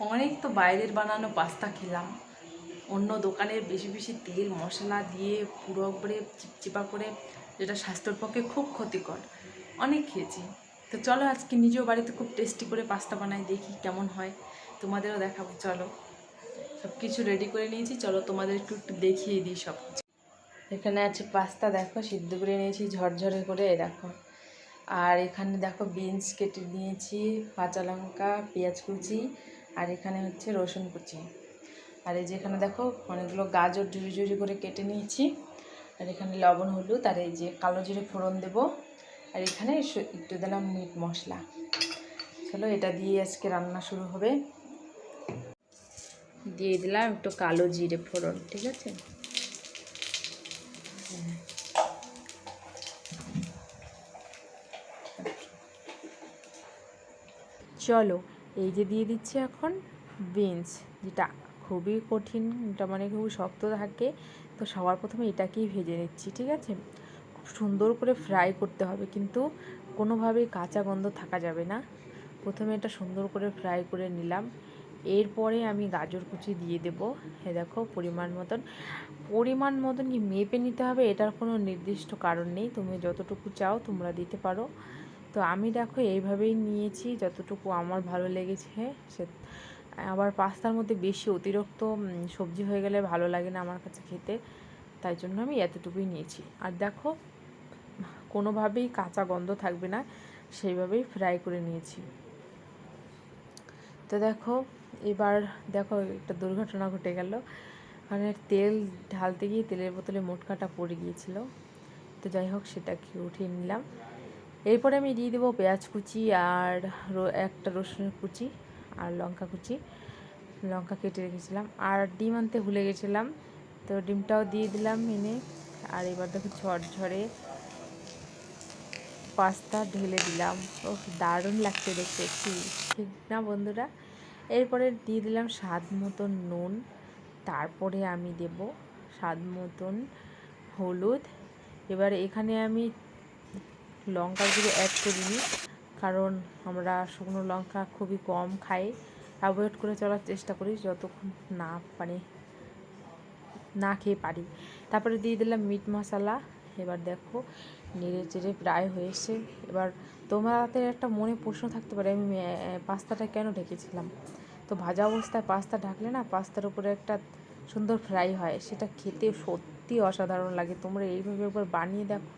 অনেক তো বাইরের বানানো পাস্তা খেলাম, অন্য দোকানের বেশি বেশি তেল মশলা দিয়ে পুরো করে চিপচিপা করে, যেটা স্বাস্থ্যের পক্ষে খুব ক্ষতিকর। অনেক খেয়েছি। তো চলো আজকে নিজেও বাড়িতে খুব টেস্টি করে পাস্তা বানাই, দেখি কেমন হয়, তোমাদেরও দেখাবো। চলো, সব কিছু রেডি করে নিয়েছি, চলো তোমাদের একটু একটু দেখিয়ে দিই সব কিছু। এখানে আছে পাস্তা, দেখো সিদ্ধ করে নিয়েছি ঝরঝরে করে, দেখো। আর এখানে দেখো বিনস কেটে নিয়েছি, কাঁচা লঙ্কা, পেঁয়াজ কুচি, আর এখানে হচ্ছে রসুন কুচি। আর এই যে এখানে দেখো অনেকগুলো গাজর ঝুড়ি ঝুড়ি করে কেটে নিয়েছি। আর এখানে লবণ হলুদ, আর এই যে কালো জিরে ফোড়ন দেবো। আর এখানে একটু দিলাম মিট মশলা। চলো এটা দিয়ে আজকে রান্না শুরু হবে। দিয়ে দিলাম একটু কালো জিরে ফোড়ন, ঠিক আছে। চলো এই যে দিয়ে দিচ্ছি এখন বিনস, যেটা খুবই কঠিন, এটা মানে খুবই শক্ত থাকে। তো সবার প্রথমে এটাকেই ভেজে নিচ্ছি, ঠিক আছে। খুব সুন্দর করে ফ্রাই করতে হবে, কিন্তু কোনোভাবেই কাঁচা গন্ধ থাকা যাবে না। প্রথমে এটা সুন্দর করে ফ্রাই করে নিলাম। এরপরে আমি গাজর কুচি দিয়ে দেবো। দেখো পরিমাণ মতন কি মেপে নিতে হবে, এটার কোনো নির্দিষ্ট কারণ নেই, তুমি যতটুকু চাও তোমরা দিতে পারো। তো আমি দেখো এইভাবেই নিয়েছি, যতটুকু আমার ভালো লেগেছে। সে আবার পাস্তার মধ্যে বেশি অতিরিক্ত সবজি হয়ে গেলে ভালো লাগে না আমার কাছে খেতে, তাই জন্য আমি এতটুকুই নিয়েছি। আর দেখো কোনোভাবেই কাঁচা গন্ধ থাকবে না, সেইভাবেই ফ্রাই করে নিয়েছি। তো দেখো এবার দেখো একটা দুর্ঘটনা ঘটে গেল। ওখানে তেল ঢালতে গিয়ে তেলের বোতলে মোটকাটা পড়ে গিয়েছিল। তো যাই হোক সেটাকে উঠিয়ে নিলাম। এরপরে আমি দিয়ে দেবো পেঁয়াজ কুচি, আর একটা রসুনের কুচি, আর লঙ্কা কুচি, লঙ্কা কেটে রেখেছিলাম। আর ডিম আনতে ভুলে গেছিলাম, তো ডিমটাও দিয়ে দিলাম এনে। আর এবার দেখো ঝরঝরে পাস্তা ঢেলে দিলাম। ও দারুণ লাগছে দেখতে, ঠিক না বন্ধুরা? এরপরে দিয়ে দিলাম স্বাদ মতন নুন, তারপরে আমি দেব স্বাদ মতন হলুদ। এবার এখানে আমি লঙ্কা গুঁড়ো অ্যাড করিনি, কারণ আমরা শুকনো লঙ্কা খুবই কম খাই, অ্যাভয়েড করে চলার চেষ্টা করি যতক্ষণ না খেয়ে পারি। তারপরে দিয়ে দিলাম মিট মশলা। এবার দেখো নেড়ে চেড়ে প্রায় হয়েছে। এবার তোমাদের একটা মনে প্রশ্ন থাকতে পারে আমি পাস্তাটা কেন ঢেকেছিলাম। তো ভাজা অবস্থায় পাস্তা ঢাকলে না, পাস্তার উপরে একটা সুন্দর ফ্রাই হয়, সেটা খেতে সত্যি অসাধারণ লাগে। তোমরা এইভাবে একবার বানিয়ে দেখো,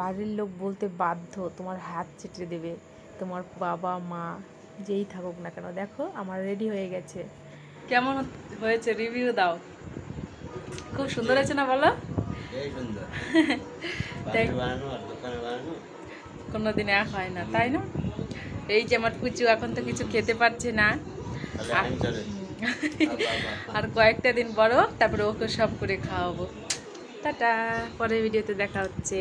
বাড়ির লোক বলতে বাধ্য, তোমার হাত চেটে দেবে, তোমার বাবা মা যেই থাকুক না কেন। দেখো আমার রেডি হয়ে গেছে, কেমন হয়েছে রিভিউ দাও। খুব সুন্দর হয়েছে না বলো? কোনোদিন এক হয় না, তাই না? এই যে আমার পুচু এখন তো কিছু খেতে পারছে না, আর কয়েকটা দিন বড়, তারপরে ওকে সব করে খাওয়াবো। টাটা, পরের ভিডিওতে দেখা হচ্ছে।